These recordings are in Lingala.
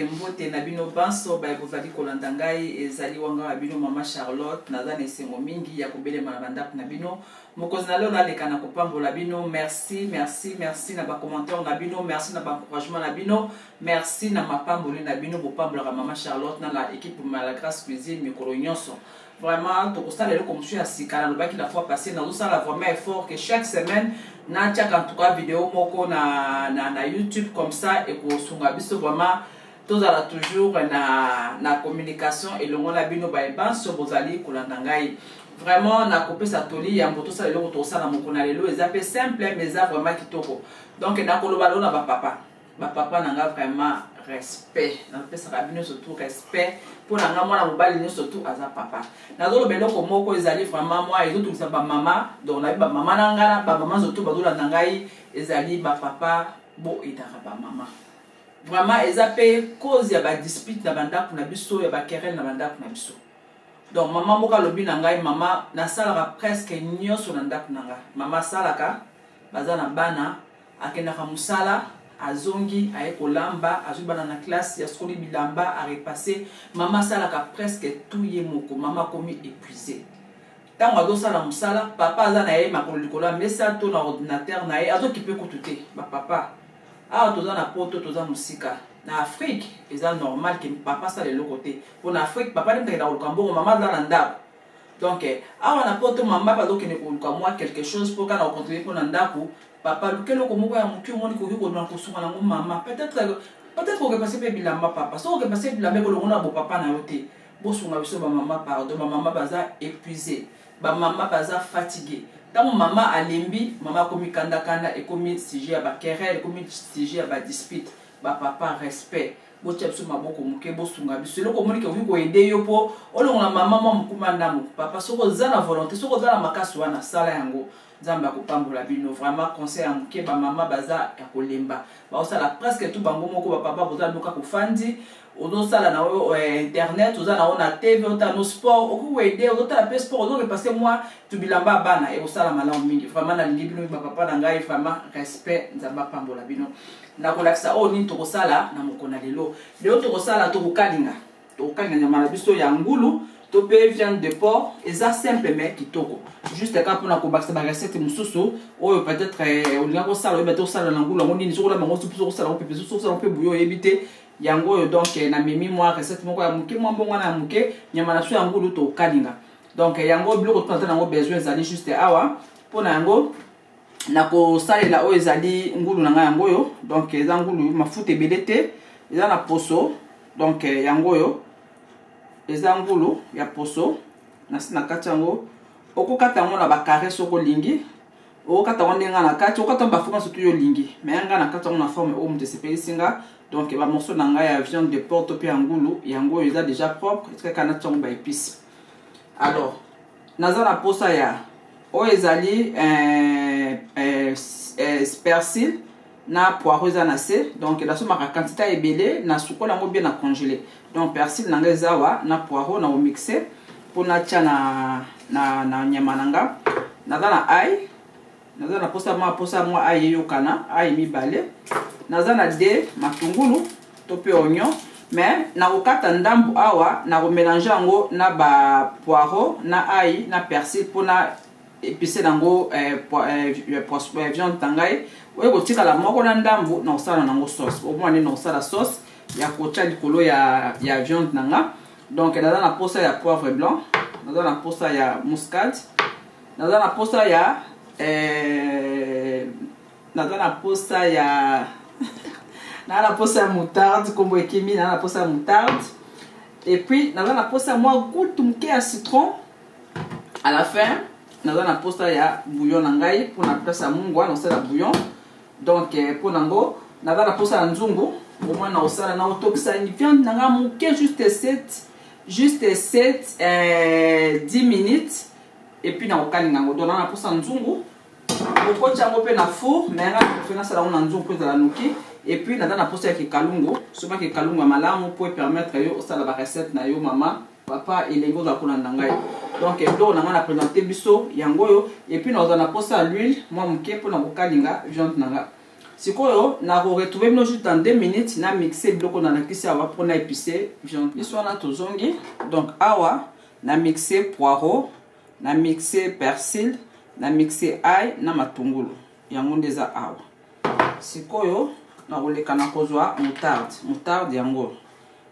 Mbote na bino banso ba kozali kolanda ngai ezali wanga wa bino mama Charlotte naza na esengo mingi ya kobelema na bandako na bino mokozi na leo naleka na kopambola bino. Merci na ba commentaire na bino, merci na ba encouragement na bino, merci na mapamboli na bino bopambolaka mama Charlotte na la équipe la Grâce Cuisine mikolo nyonso. Vraiment tokosala lelo comme je suis à Sikana lobaki la fois passée na osala vraiment effort que chaque semaine na tchaka en tout cas vidéo moko na YouTube comme ça et ko sunga biso vraiment tozala toujours na communication et longo na bino ba banso bozali kolanda ngai. Vraiment na kopesa toli ya mboto sala lelo to sala moko na lelo ezape simple mais ça vraiment kitoko. Donc na koloba lo na ba papa na nga vraiment respect na pesa rabino surtout respect pour na nga mwana mobali ni surtout aza papa na zolo beloko moko ezali vraiment moi ezo tout ça ba mama donc na ba mama na nga ba mama surtout ba dola na ngai ezali ba papa bo etaka ba mama vraiment ezape cause ya ba dispute na bandako na biso ya ba querelle na bandako na biso. Donc mama moka lobi na ngai mama na salaka presque nyonso na ndako na nga mama salaka baza na bana akendaka musala azongi aye kolamba azubana na classe ya skoli bilamba a repasser mama salaka presque tout ye moko mama komi épuisé tango azo sala musala papa aza na ye makolo likola mesa to na ordinateur na ye azo kipe kutute ba papa toza na poto toza musika na Afrique eza normal que papa sala le côté pour na Afrique papa ndeka na kolkambo mama za na ndako. Donc awa na poto mama pa donc ne ko moi quelque chose pour kana continuer pour na ndako papa lukelo ko moko ya muki omoni ko ko na kosunga nango mama peut-être ko passer pe bilamba papa so ko passer bilamba ko longona bo papa na yote bo sunga biso ba mama pardon ba mama baza épuisé ba mama baza fatigué tant mama alembi mama komi kanda et komi sujet ya ba querelle komi sujet ya ba dispute ba papa respect bo tshepso maboko muke bo sunga biso loko moni ko ko aider yo po olongona mama mo mukuma ndamu papa soko za na volonté soko za na makasi wana sala yango Zamba kopambola bino vraiment conseil à muke ba mama baza ya kolemba ba osala presque tout bango moko ba papa boza luka ko fandi ozo sala na internet oza na ona TV ota no sport oku wede ozo ta pe sport ozo repasser moi tu bilamba bana e osala malamu mingi vraiment na libino ba papa na ngai vraiment respect nzamba pambola bino na kolakisa oni to kosala na mokona lelo to kosala to kokalinga nyama na biso ya ngulu to pe viande de porc eza simple mais kitoko juste ka pona ko bakisa ba recette mususu oyo peut-être olinga ko sala oyo to sala na ngulu ngo nini sokola bango supu ko sala ko pepe so sala ko pe bouillon ebité yango oyo donc na memi moi recette moko ya muke mo mbongo na muke nyama na so ya ngulu to kalinga. Donc yango biloko to nango besoin ezali juste awa pona yango na ko salela oyo ezali ngulu na nga yango yo donc eza ngulu mafuta ebelete eza na poso donc yango yo eza ngulu ya poso na kati yango okokata ngo na ba carré soko lingi okokata ngo ndenga na kati okokata ba forme surtout yo lingi mais nga na kati ngo na forme o mute sepeli singa. Donc ba morceau na nga ya viande de porc to pe ngulu yango eza déjà propre est-ce kana tsango ba épice. Alors naza na posa ya o ezali persil na poireau eza na se donc la soma quantité ebele na sukola ngo bien na congeler. Donc persil nanga ezawa na poireau na o mixer pour na tia na nyama nanga naza na ail naza na posa moi ail yokana ail mibale naza na de matungulu to pe oignon mais na kokata ndambu awa na ko mélanger ngo na ba poireau na ail na persil pour na épicer nango viande tangai oyo kotika la moko na ndambu na osala nango sauce au moins na osala sauce ya kocha likolo ya viande nanga. Donc naza na posa ya poivre blanc naza na posa ya muscade naza na posa ya na la posa ya moutarde kombo ekimi na la posa ya moutarde et puis naza na posa moi goût muke ya citron à la fin naza na posa ya bouillon na ngai pour na place ya mungwa na osala bouillon. Donc pour nango naza na posa ya nzungu au moins na osala na otokisa ni viande nanga muke juste 10 minutes et puis na okalinga ngo dona na posa nzungu okocha ngo pe na four mais nga fena sala na nzungu pour la noki et puis naza na posa ya kikalungu soba kikalungu malamu pour permettre yo osala ba recette na yo mama papa elengo za kolanda ngai. Donc biloko na nga na présenter biso yango yo et puis nous allons poser à l'huile moi moké pour na kokalinga viande na nga. Sikoyo na retrouver bino juste dans 2 minutes na mixer biloko na nakisi awa pour na épicer viande. Biso na tozongi. Donc awa na mixer poireau, na mixer persil, na mixer ail na matungulu. Yango ndeza awa. Sikoyo na koleka na kozwa moutarde yango.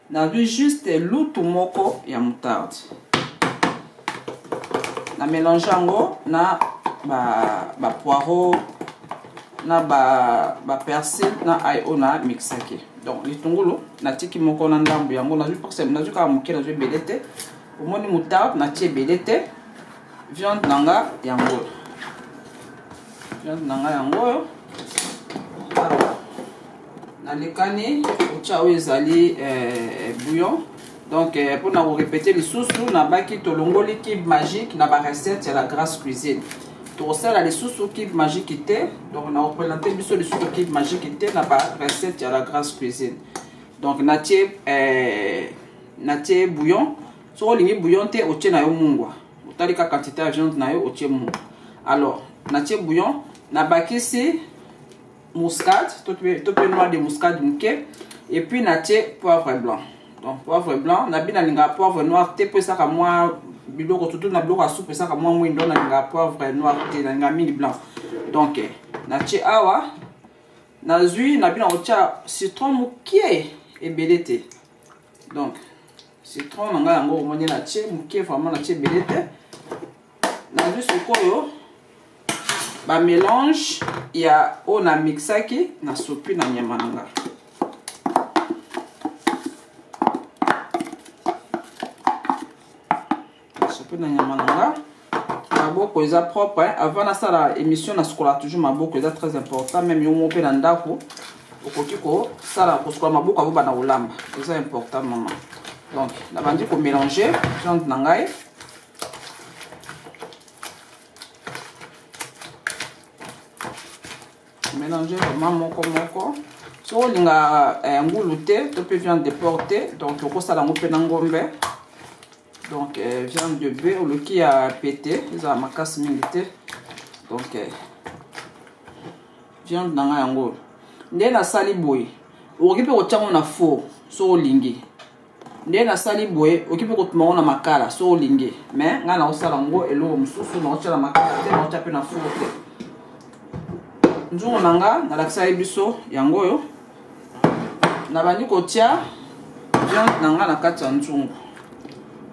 Na vu juste lutu moko ya moutarde. Na mélange yango na ba poireau na ba persil na ail na mixaki. Donc litungulu na tiki moko na ndambu yango na vu parce que na vu ka moké na vu belete. Omoni moutarde na tie belete. Viande nanga yango. Viande nanga yango. Na lekani ocha ezali bouillon. Donc pour na répéter les sous-sous na baki tolongoli cube magique na ba recette ya la grasse cuisine. To sala les sous-sous cube magique était. Donc na représenter biso les sous-sous cube magique était na ba recette ya la grasse cuisine. Donc na tie bouillon. So lingi bouillon te otie na yo mungwa. Otali ka quantité de viande na yo otie mungwa. Alors na tie bouillon na baki si muscade, tout peu noir de muscade mouké et puis na tie poivre blanc. Donc poivre blanc na bina linga poivre noir te pe ça ka moi biloko tout na biloko soupe ça ka moi mwindo na linga poivre noir te na linga mini blanc. Donc na tie awa na zui na bina otia citron mouké et belete. Donc citron nanga yango omoni na tie mouké vraiment na tie belete. Na zui sikoyo ba mélange ya ona mixaki na sopi na nyama nanga. Sopi na nyama nanga. Maboko eza propre avant na sala émission na skola toujours maboko eza très important même yo mope na ndako. Okoki ko sala ko skola maboko abo bana olamba. Eza important maman. Donc na bandi ko mélanger viande nangai. Mélanger vraiment moko. So linga ngulu te, to pe viande de porter, donc ko sala ngo pe na ngombe. Donc viande de bœuf le qui a pété, ils ont makas mingi. Donc viande nanga yango. Nde na sali boy. Okipe ko tsango na fo, so lingi. Nde na sali boy, okipe ko tuma na makala, so lingi. Mais nga na osala ngo elo mususu na otala makala te na otape na fo te. Nzungu nanga na lakisa biso yango yo na bandi kotia viande nanga na kati ya nzungu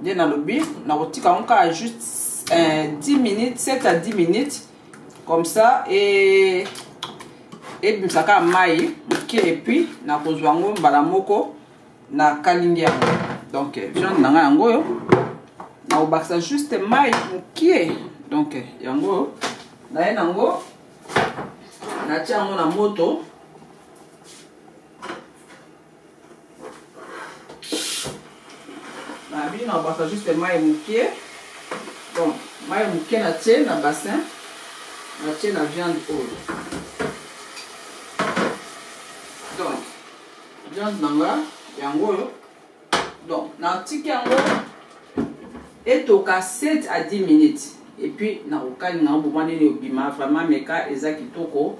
nde na lobi na kotika onka juste 10 minutes 7 à 10 minutes comme ça et bimisaka mai moke et puis na kozwa ngo mbala moko na kalingi yango. Donc viande nanga yango yo na obakisa juste mai moke. Donc yango na ye nango na tia ngo na moto na bi na basa juste mai mukie. Donc mai mukie na tie na bassin na tie na viande oyo. Donc viande nanga yango yo. Donc na tiki yango etoka 7 à 10 minutes et puis na okali na bomani ne obima vraiment meka eza kitoko.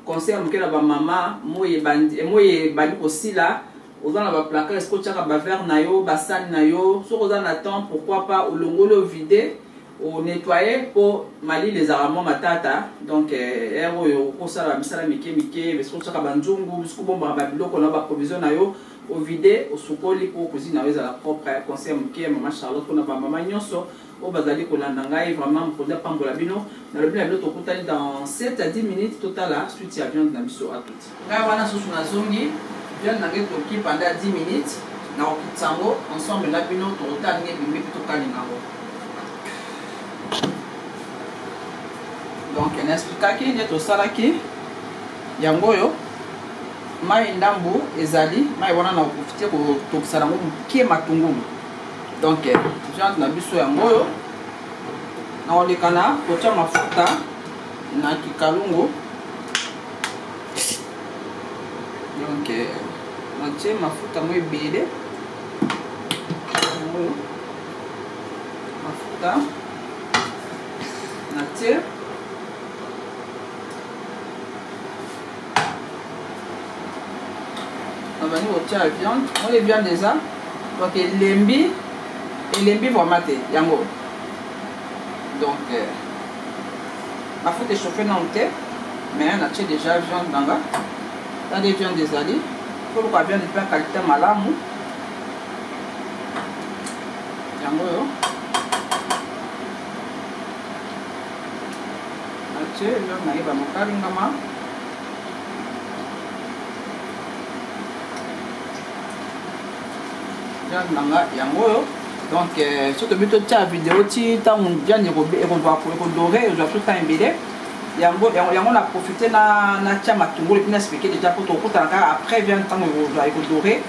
Conseil moke na ba mama moye bandi kosila oza na ba placard est-ce que tu as ba verre na yo ba sani na yo so oza na temps pourquoi pas olongolo vider o nettoyer pour mali les aramons matata. Donc oyo ko sala misala mike est-ce que tu as ba nzungu est-ce que bomba ba biloko na ba provision na yo au vider au sukoli pour cuisine na yo za la propre. Conseil moke maman Charlotte na ba mama nyonso au bazali kolanda ngai vraiment pour dire pambola bino na le bien to kutali dans 7 à 10 minutes total la suite ya viande na biso a tout ngai wana susu na zongi viande na ngeto ki pendant 10 minutes na okitsango ensemble na bino to kutali ngai bimbi to kalinga ngo. Donc na expliquer ki ne to sala ki yango yo mai ndambu ezali mai wana na okufite ko to kisala ngo ki matungulu. Donc viande na biso yango yo na olekana kotia mafuta na kikalungu. Donc na tie mafuta mo ebele mafuta mafuta natie on va nous la viande on les viande déjà donc elembi vraiment te yango donc mafuta échauffé non te mais on a déjà viande nanga dans des viandes des alliés pour que la viande ait une qualité malamu yango yo atie viande na ye ba mokalingama viande nanga yango yo donc soki tobi totia vidéo ti ntango viande ekodore ozwa so temps ebele yango na profite na tia matungulu epi na expliqué déjà po tokutana kaka après viande ntango ekodore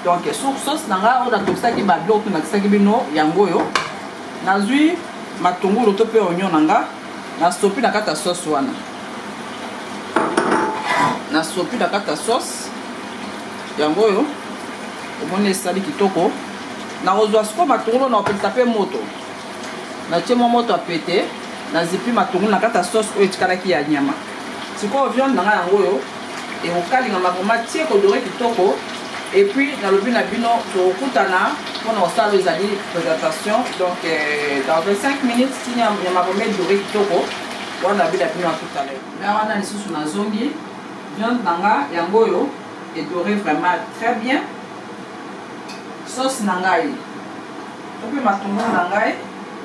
donc sur sauce nanga oyo natokisaki babiloko to nakisaki bino yango oyo nazwi matungulu to mpe oignon nanga nasopi na kati ya sauce wana nasopi na kati ya sauce yango oyo omoni esali kitoko nakozwa siko matungulu na opelisa mpe moto natie mwa moto apete nazipi matungulu na kati ya sauce oyo etikalaki ya nyama sikoyo viande nanga yango oyo ekokalingama vraimen tie kodore kitoko epuis nalobi na bino tokutana mpona kosala ezali présentation donc dans 25 minutes ti nyama vraimen edore kitoko wana nabi na bino akutana na wana lisusu nazongi viande nanga yango oyo edore vraiment très bien sauce na ngai to mpe matungulu na ngai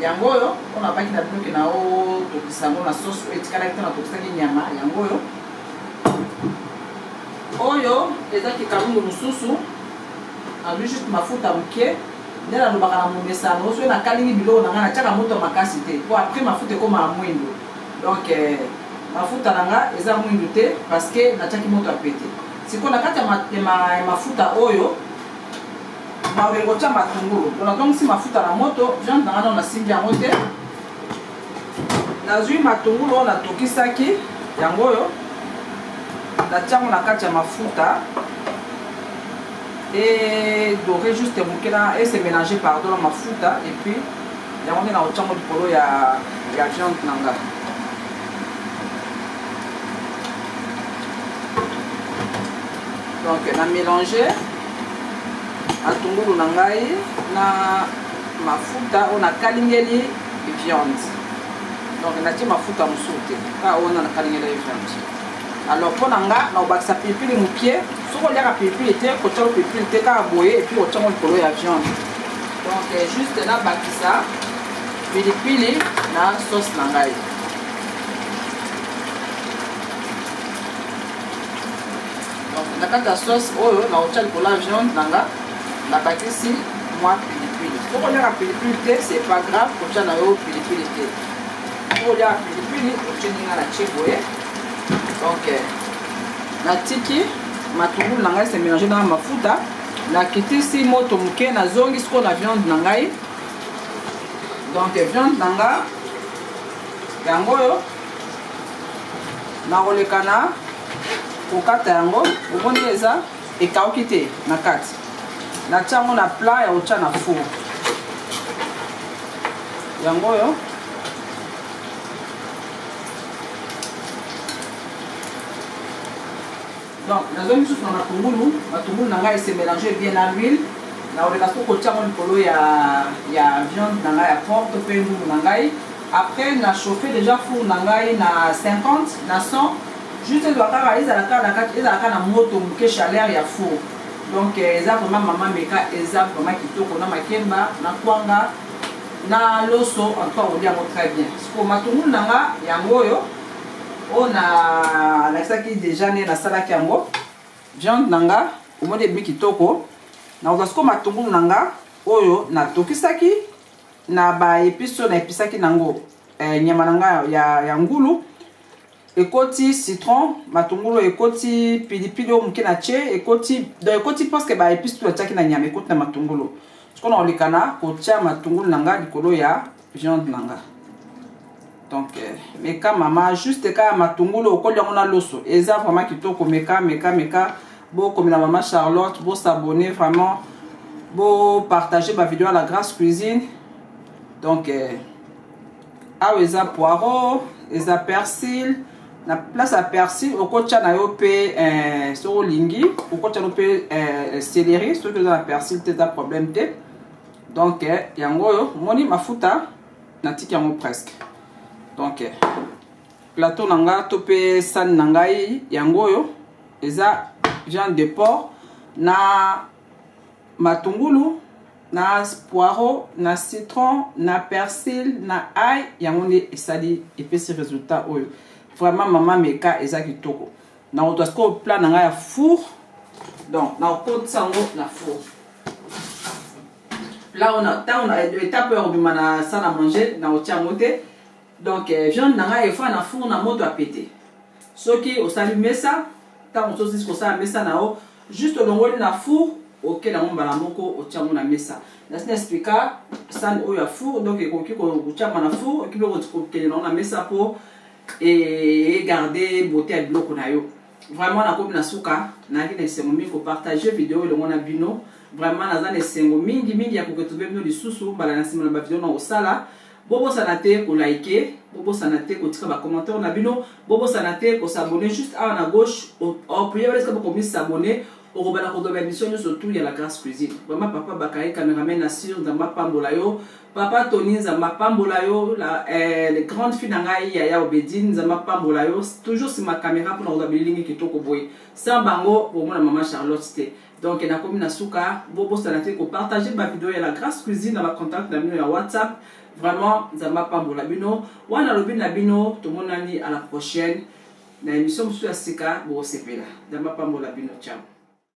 yango oyo mpona baki na bino ke na otokisa yango na sauce oyo etikalaki to natokisaki nyama yango oyo oyo ezaki kalungu mosusu azwi juste mafuta moke nde nalobaka na momesano soki nakalingi biloko na ngai natiaka moto makasi te po après mafuta ekoma ya mwindu donc mafuta na nga eza mwindu te parce que natiaki moto apete sikoyo na kati ya mafuta oyo nakotia matungulu donatongisi mafuta na moto viande nanga nao nasimbi yango te nazwi matungulu oyo natokisaki yango oyo natiango na kati ya mafuta et doré juste moke na et se mélanger pardon na mafuta et puis yango nde nakotiango likolo ya viande nanga donc na mélanger matungulu na ngai na mafuta oyo nakalingeli viande donc natie mafuta mosusu te kaka oyo nakalingeli viande alors mpo na nga naobakisa pilipili mokie soki oliaka pilipili te kotiako pilipili te kaka boye epuis kotiango likolo ya viande donc juste nabakisa pilipili na sauce na ngai donc na kati ya sauce oyo naotia likolo ya viande na nga nabakisi mwa pilipili soki oliaka pilipili te c'est pas grave kotia na yo pilipili te soki oliaka pilipili otie ndinga na tie boye donc natiki matungulu na ngai se mélanger na mafuta nakitisi moto moke nazongi sikoyo na viande na ngai donc viande na nga yango oyo nakoleka na kokata yango omoni eza ekauki te na kati natia yango na plat ya kotia na four yango oyo donc nazongi lisusu na matungulu na ngai se mélanger bien na l'huile nakoleka soko kotia yango likolo ya viande na ngai ya porc to mpe mbulu na ngai après na chauffe déjà four na ngai na 50 na 100 juste ezalaka na moto moke chaleur ya four donc eza vraiment mama meka eza vraiment kitoko na makemba na kwanga na loso en tout cas olia yango très bien siko matungulu na nga yango oyo oyo nakisaki déjà nde nasalaki yango viande na nga omoni ebi kitoko nakozwa siko matungulu na nga oyo natokisaki na baépice oyo naepisaki nango nyama na nga ya ngulu ekoti citron matungulu ekoti pilipili oyo moke na tie ekoti presque baépice to atiaki na nyama ekoti na matungulu siko na kolekana kotia matungulu na nga likolo ya viande na nga donc meka mama juste kaka matungulu okoli yango na loso eza vraiment kitoko meka bokomela mama Charlotte bosabone vraiment bopartager ba vidéo à la Grace Cuisine donc awa eza poireau, eza persil. Na place à persil, au côté na yo pe sur lingi, au côté na pe céleri, sur que na persil t'es un problème te. Donc yango yo, moni mafuta na tiki yango presque. Donc plateau nanga to pe san nangai yango yo, eza viande de porc na matungulu, na poireau, na citron, na persil, na ail, yango ni esali epesi résultat oyo. Vraiment maman meka ezaki toko na oto asko plan na ya four, donc na okot sango na four. Là on a étape obima na salle à manger na otia moté, donc viande na efa na four na moto a pété soki osali mesa ta on sosi ko sa mesa na o juste longoli na four ok na ngomba na moko otia mo na mesa na sina explica san o ya four, donc ekoki ko otia na four ki ko kele na mesa po et garder beauté à bloc na yo. Vraiment na comme na suka na ki na sengo mingi ko partager vidéo le mona bino, vraiment na za sengo mingi ya ko ketube bino lisusu bala na sima na ba vidéo na osala bobo sanate ko liker, bobo sanate ko tika ba commentaire na bino, bobo sanate ko s'abonner juste à la gauche au prier parce que ko mi s'abonner au bala ko do ba émission surtout il y a la Grâce Cuisine. Vraiment papa Bakaye cameraman assure dans ma pambola yo, papa Tony za ma pambola yo, les grandes filles ngai ya Obedine za ma pambola yo, toujours sur ma caméra pour na ligne qui toko boy. Sans bango pour moi maman Charlotte c'était. Donc na komi na suka bobo sanate ko partager ma vidéo ya la Grâce Cuisine dans ma contact na bino ya WhatsApp. Vraiment za ma pambola bino wana lobi na bino to monani à la prochaine na émission sur Sika bo sepela za ma pambola bino ciao.